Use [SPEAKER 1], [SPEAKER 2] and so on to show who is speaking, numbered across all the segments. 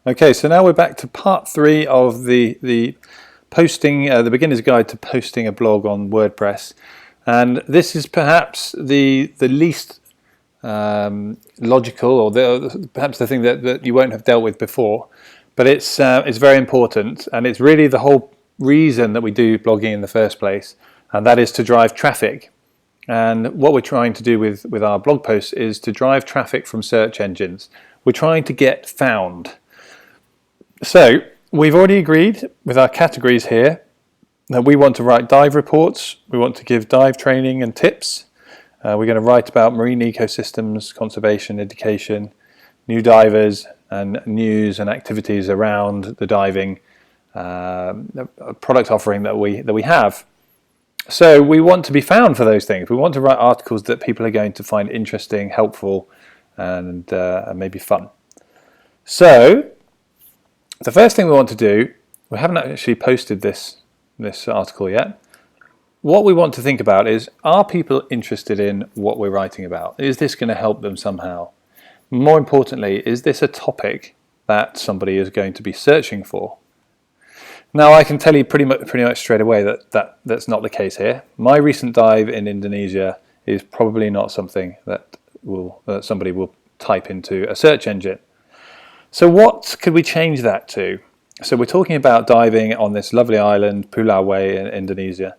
[SPEAKER 1] Okay, so now we're back to part 3 of the posting, the beginner's guide to posting a blog on WordPress, and this is perhaps the least logical, or perhaps the thing that you won't have dealt with before, but it's very important, and it's really the whole reason that we do blogging in the first place, and that is to drive traffic. And what we're trying to do with our blog posts is to drive traffic from search engines. We're trying to get found. So we've already agreed with our categories here that we want to write dive reports, we want to give dive training and tips, we're going to write about marine ecosystems, conservation, education, new divers, and news and activities around the diving product offering that we have. So we want to be found for those things. We want to write articles that people are going to find interesting, helpful, and maybe fun. So the first thing we want to do, we haven't actually posted this article yet. What we want to think about is, are people interested in what we're writing about? Is this going to help them somehow? More importantly, is this a topic that somebody is going to be searching for? Now, I can tell you pretty much straight away that's not the case here. My recent dive in Indonesia is probably not something that somebody will type into a search engine. So what could we change that to? So we're talking about diving on this lovely island, Pulau in Indonesia.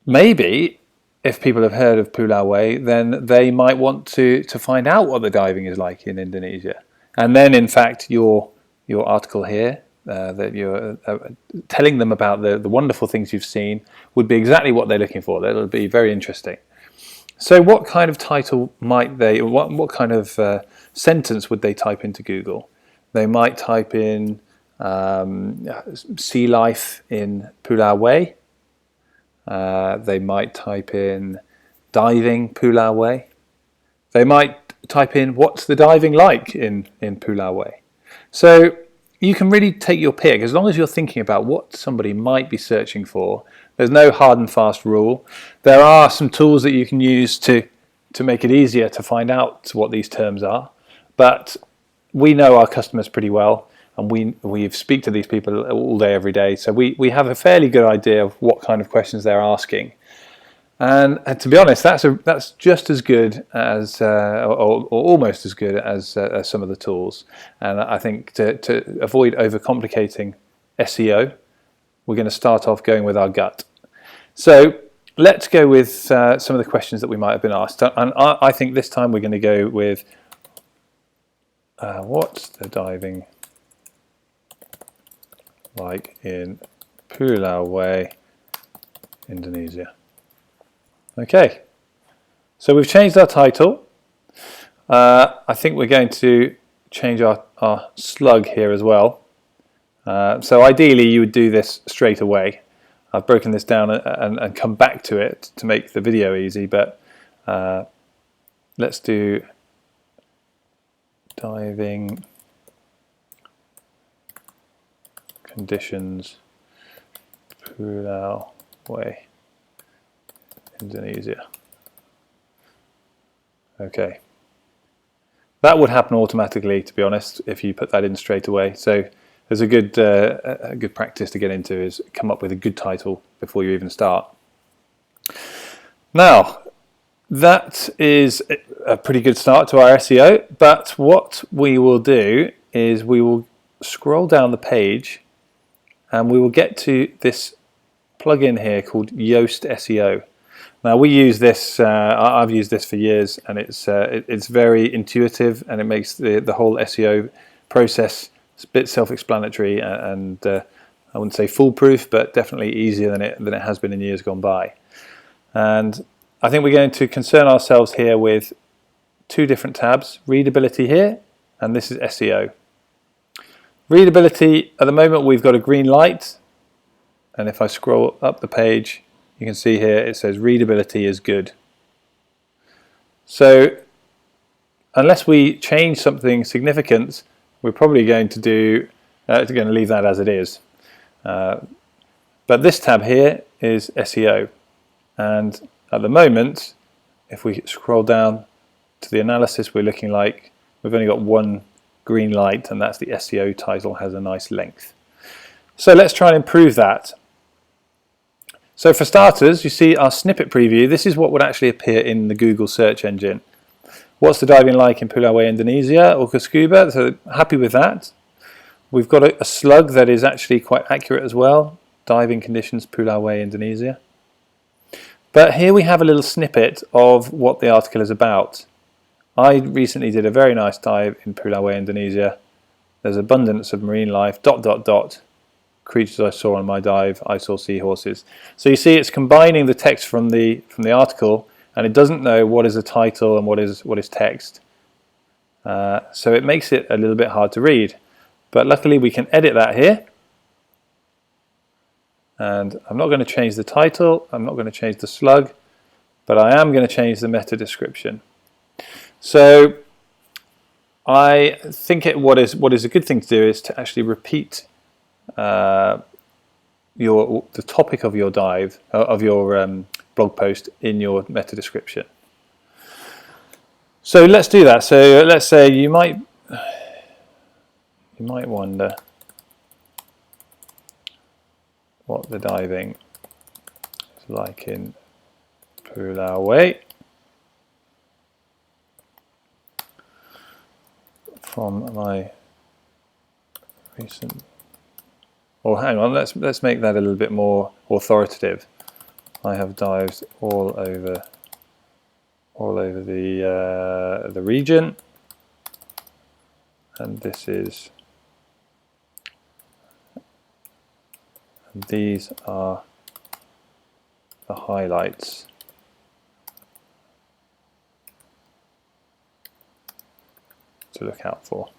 [SPEAKER 1] Maybe if people have heard of Pulau, then they might want to find out what the diving is like in Indonesia. And then, in fact, your article here, that you're telling them about the wonderful things you've seen, would be exactly what they're looking for. That'll be very interesting. So what kind of title might they, what kind of sentence would they type into Google? They might type in sea life in Pulau. They might type in diving Pulau. They might type in what's the diving like in Pulau. So you can really take your pick as long as you're thinking about what somebody might be searching for. There's no hard and fast rule. There are some tools that you can use to make it easier to find out what these terms are, but we know our customers pretty well, and we speak to these people all day, every day, so we have a fairly good idea of what kind of questions they're asking. And to be honest, that's just as good as, or almost as good as some of the tools. And I think to avoid overcomplicating SEO, we're going to start off going with our gut. So let's go with some of the questions that we might have been asked. And I think this time we're going to go with what's the diving like in Pulau, Indonesia. Okay, so we've changed our title. I think we're going to change our slug here as well. So ideally you would do this straight away. I've broken this down and come back to it to make the video easy, but let's do diving conditions Pulau, Indonesia. Okay, that would happen automatically, to be honest, if you put that in straight away. So there's a good practice to get into, is come up with a good title before you even start. Now, that is a pretty good start to our SEO, but what we will do is we will scroll down the page and we will get to this plugin here called Yoast SEO. Now we use this, I've used this for years, and it's very intuitive, and it makes the whole SEO process a bit self-explanatory, and I wouldn't say foolproof, but definitely easier than it has been in years gone by. And I think we're going to concern ourselves here with two different tabs, readability here, and this is SEO. Readability, at the moment we've got a green light, and if I scroll up the page, you can see here it says readability is good. So unless we change something significant, we're probably going to leave that as it is. But this tab here is SEO, and at the moment, if we scroll down to the analysis, we're looking like we've only got one green light, and that's the SEO title, has a nice length. So let's try and improve that. So for starters, you see our snippet preview. This is what would actually appear in the Google search engine. What's the diving like in Pulau, Indonesia, or Scuba? So happy with that. We've got a slug that is actually quite accurate as well. Diving conditions, Pulau, Indonesia. But here we have a little snippet of what the article is about. I recently did a very nice dive in Pulau, Indonesia. There's abundance of marine life, ... creatures I saw on my dive, I saw seahorses. So you see it's combining the text from the article, and it doesn't know what is a title and what is text. So it makes it a little bit hard to read. But luckily we can edit that here. And I'm not going to change the title, I'm not going to change the slug, but I am going to change the meta description. So I think what is a good thing to do is to actually repeat the topic of your dive, of your blog post in your meta description. So let's do that. So let's say you might wonder what the diving is like in Pulau from my recent. Or hang on, let's make that a little bit more authoritative. I have dived all over the region, and these are the highlights to look out for.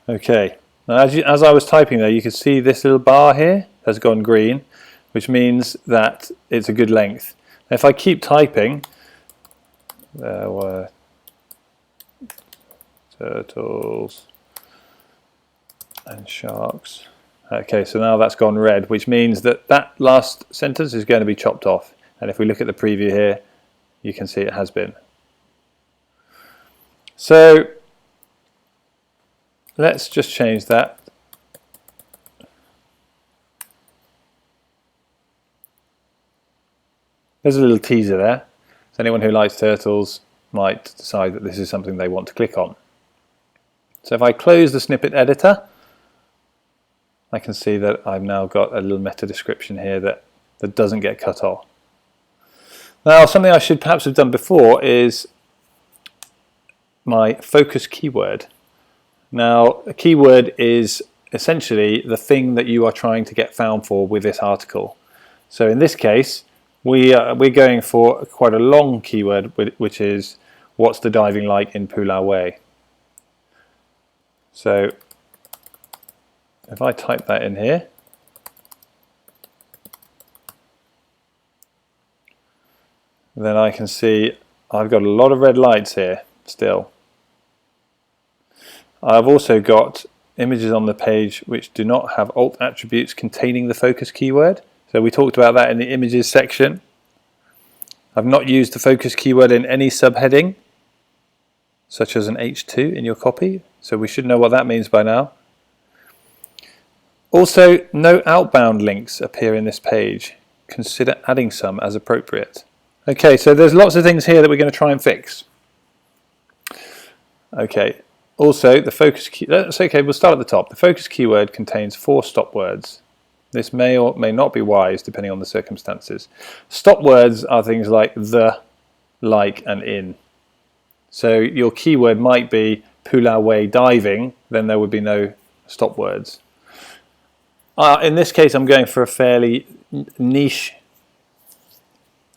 [SPEAKER 1] Okay, now as I was typing there, you can see this little bar here has gone green, which means that it's a good length. Now if I keep typing, there were turtles and sharks. Okay, so now that's gone red, which means that that last sentence is going to be chopped off. And if we look at the preview here, you can see it has been. So let's just change that. There's a little teaser there. So anyone who likes turtles might decide that this is something they want to click on. So if I close the snippet editor, I can see that I've now got a little meta description here that doesn't get cut off. Now, something I should perhaps have done before is my focus keyword. Now, a keyword is essentially the thing that you are trying to get found for with this article. So in this case, we're going for quite a long keyword, which is what's the diving like in Pulau. So if I type that in here, then I can see I've got a lot of red lights here still. I've also got images on the page which do not have alt attributes containing the focus keyword. So we talked about that in the images section. I've not used the focus keyword in any subheading, such as an H2 in your copy. So we should know what that means by now. Also, no outbound links appear in this page. Consider adding some as appropriate. Okay, so there's lots of things here that we're going to try and fix. Okay, also the focus key. That's okay. We'll start at the top. The focus keyword contains 4 stop words. This may or may not be wise depending on the circumstances. Stop words are things like the, like, and in. So your keyword might be Pulau diving, then there would be no stop words. In this case, I'm going for a fairly niche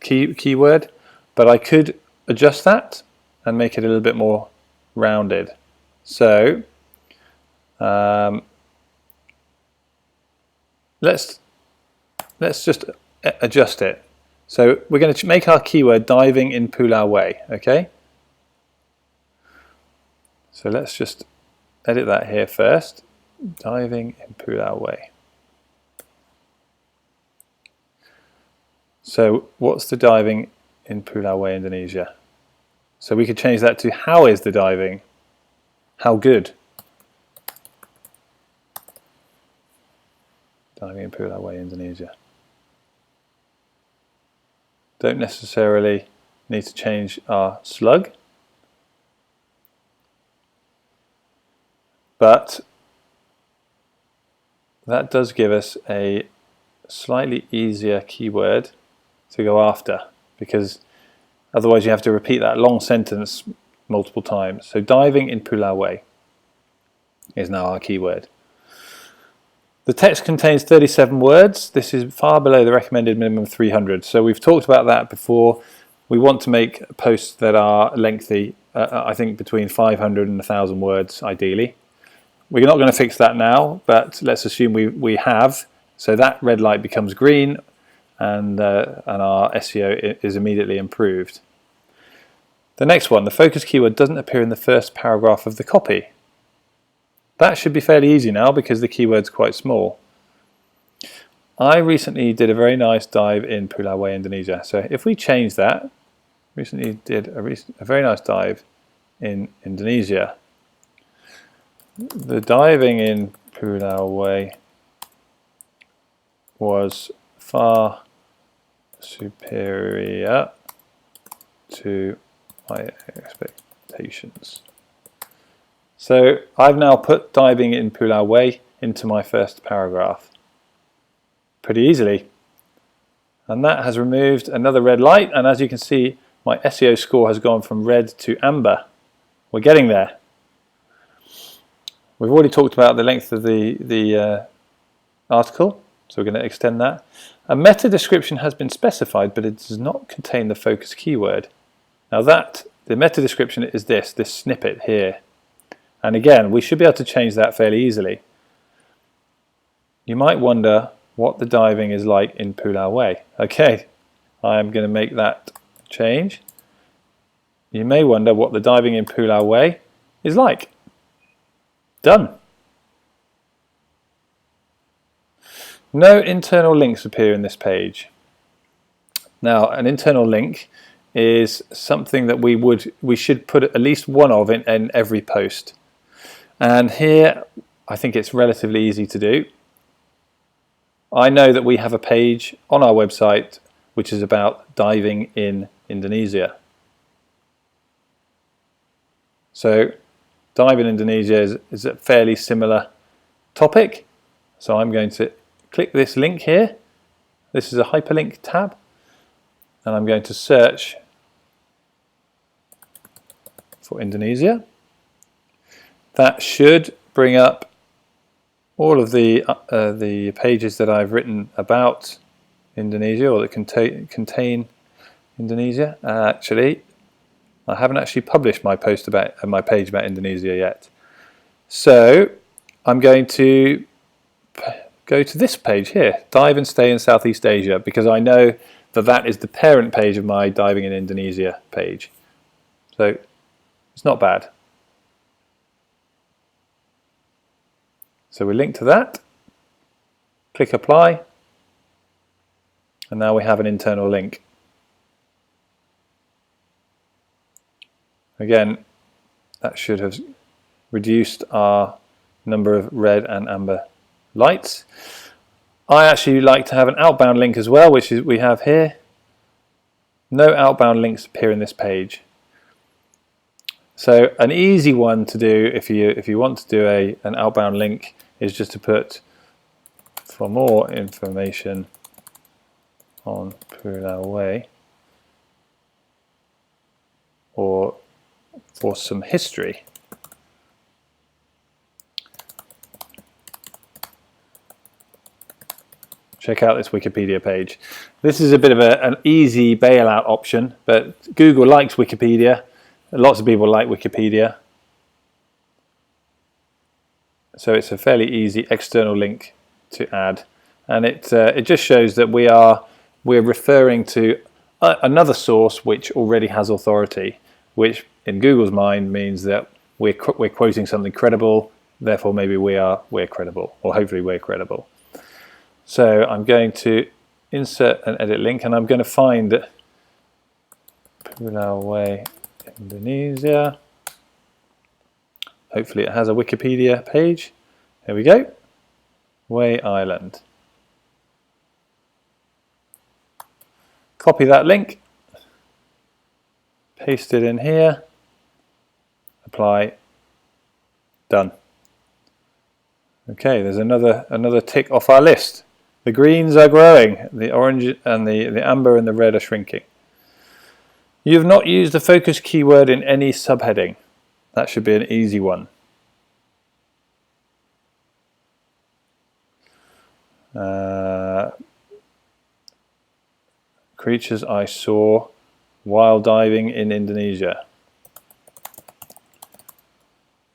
[SPEAKER 1] keyword, but I could adjust that and make it a little bit more rounded. So let's just adjust it. So we're going to make our keyword diving in Pulau, okay? So let's just edit that here first. Diving in Pulau. So what's the diving in Pulau, Indonesia? So we could change that to how is the diving? How good? Diving in Pulau Way, Indonesia. Don't necessarily need to change our slug, but that does give us a slightly easier keyword to go after, because otherwise you have to repeat that long sentence multiple times. So diving in Pulau Way is now our keyword. The text contains 37 words. This is far below the recommended minimum of 300. So we've talked about that before. We want to make posts that are lengthy, I think between 500 and 1,000 words ideally. We're not going to fix that now, but let's assume we have. So that red light becomes green, and our SEO is immediately improved. The next one, the focus keyword doesn't appear in the first paragraph of the copy. That should be fairly easy now because the keyword's quite small. I recently did a very nice dive in Pulau Way, Indonesia. So if we change that, recently did a very nice dive in Indonesia. The diving in Pulau Way was far superior to my expectations. So I've now put diving in Pulau Way into my first paragraph pretty easily, and that has removed another red light, and as you can see my SEO score has gone from red to amber. We're getting there. We've already talked about the length of the article, so we're going to extend that. A meta description has been specified, but it does not contain the focus keyword. Now the meta description is this snippet here. And again, we should be able to change that fairly easily. You might wonder what the diving is like in Pulau Way. Okay, I'm going to make that change. You may wonder what the diving in Pulau Way is like. Done. No internal links appear in this page. Now, an internal link is something that we should put at least one of in every post. And here, I think it's relatively easy to do. I know that we have a page on our website which is about diving in Indonesia. So dive in Indonesia is a fairly similar topic. So I'm going to click this link here. This is a hyperlink tab. And I'm going to search for Indonesia. That should bring up all of the pages that I've written about Indonesia, or that contain Indonesia. Actually, I haven't actually published my post about my page about Indonesia yet. So I'm going to go to this page here, Dive and Stay in Southeast Asia, because I know that is the parent page of my Diving in Indonesia page. So it's not bad. So we link to that, click apply, and now we have an internal link. Again, that should have reduced our number of red and amber lights. I actually like to have an outbound link as well, which is we have here. No outbound links appear in this page. So an easy one to do if you want to do an outbound link is just to put, for more information on Pulau Way, or for some history. Check out this Wikipedia page. This is a bit of an easy bailout option, but Google likes Wikipedia. Lots of people like Wikipedia. So it's a fairly easy external link to add, and it just shows that we're referring to another source which already has authority, which in Google's mind means that we're quoting something credible. Therefore, maybe we're credible, or hopefully we're credible. So I'm going to insert an edit link, and I'm going to find Pulau Way Indonesia. Hopefully it has a Wikipedia page. Here we go. Way Island. Copy that link, paste it in here, apply, done. Okay, there's another tick off our list. The greens are growing, the orange and the amber and the red are shrinking. You have not used a focus keyword in any subheading. That should be an easy one. Creatures I saw while diving in Indonesia.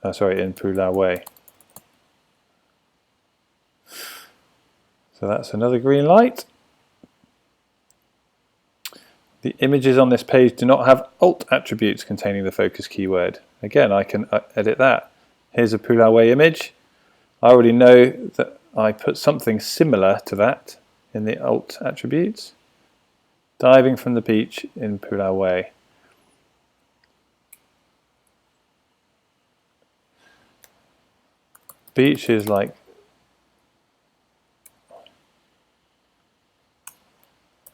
[SPEAKER 1] Oh, sorry, in Pulau Way. So that's another green light. The images on this page do not have alt attributes containing the focus keyword. Again, I can edit that. Here's a Pulau Way image. I already know that I put something similar to that in the alt attributes. Diving from the beach in Pulau Way. Beach is like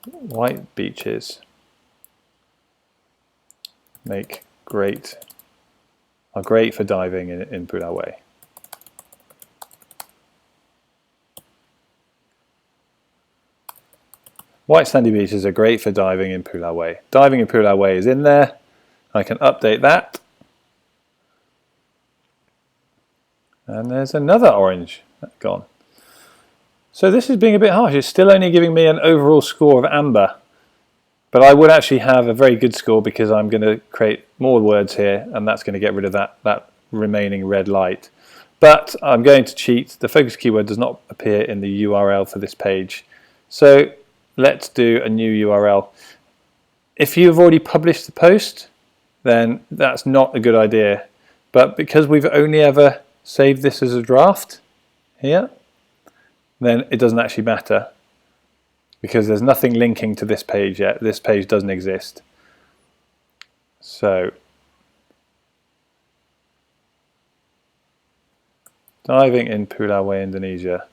[SPEAKER 1] white beaches are great for diving in Pulau Way. White sandy beaches are great for diving in Pulau Way. Diving in Pulau Way is in there. I can update that. And there's another orange gone. So this is being a bit harsh. It's still only giving me an overall score of amber. But I would actually have a very good score because I'm going to create more words here and that's going to get rid of that remaining red light. But I'm going to cheat. The focus keyword does not appear in the URL for this page. So let's do a new URL. If you've already published the post, then that's not a good idea. But because we've only ever saved this as a draft here, then it doesn't actually matter because there's nothing linking to this page yet. This page doesn't exist. So, diving in Pulau Way, Indonesia.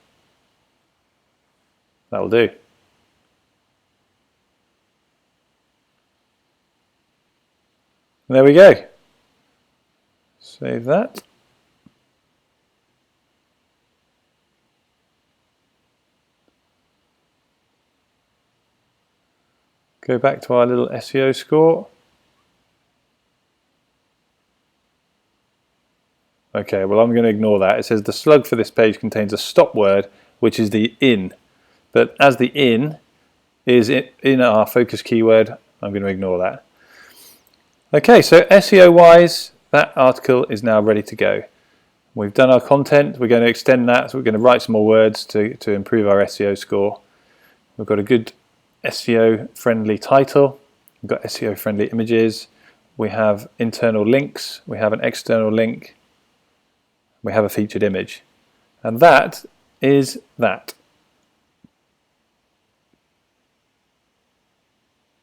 [SPEAKER 1] That'll do. There we go. Save that. Go back to our little SEO score. Okay, well I'm going to ignore that. It says the slug for this page contains a stop word, which is the in. But as the in is in our focus keyword, I'm going to ignore that. Okay, so SEO wise, that article is now ready to go. We've done our content, we're going to extend that, so we're going to write some more words to improve our SEO score. We've got a good SEO-friendly title, we've got SEO-friendly images, we have internal links, we have an external link, we have a featured image. And that is that.